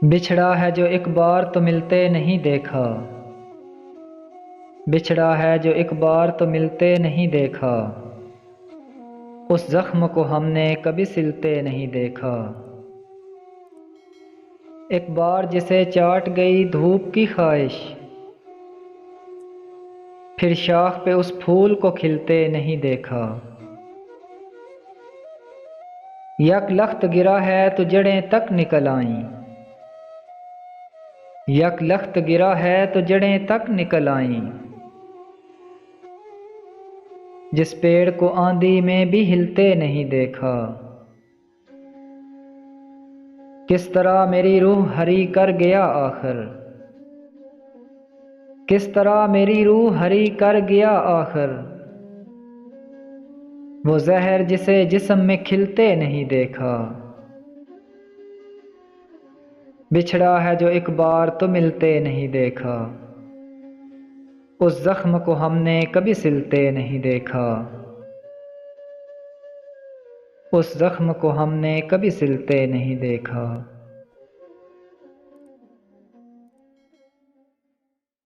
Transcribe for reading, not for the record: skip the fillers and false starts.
بچھڑا ہے جو ایک بار تو ملتے نہیں دیکھا، بچھڑا ہے جو ایک بار تو ملتے نہیں دیکھا، اس زخم کو ہم نے کبھی سلتے نہیں دیکھا۔ ایک بار جسے چاٹ گئی دھوپ کی خواہش، پھر شاخ پہ اس پھول کو کھلتے نہیں دیکھا۔ یک لخت گرا ہے تو جڑیں تک نکل آئیں، یک لخت گرا ہے تو جڑیں تک نکل آئیں، جس پیڑ کو آندھی میں بھی ہلتے نہیں دیکھا۔ کس طرح میری روح ہری کر گیا آخر، کس طرح میری روح ہری کر گیا آخر، وہ زہر جسے جسم میں کھلتے نہیں دیکھا۔ بچھڑا ہے جو ایک بار تو ملتے نہیں دیکھا، اس زخم کو ہم نے کبھی سلتے نہیں دیکھا، اس زخم کو ہم نے کبھی سلتے نہیں دیکھا۔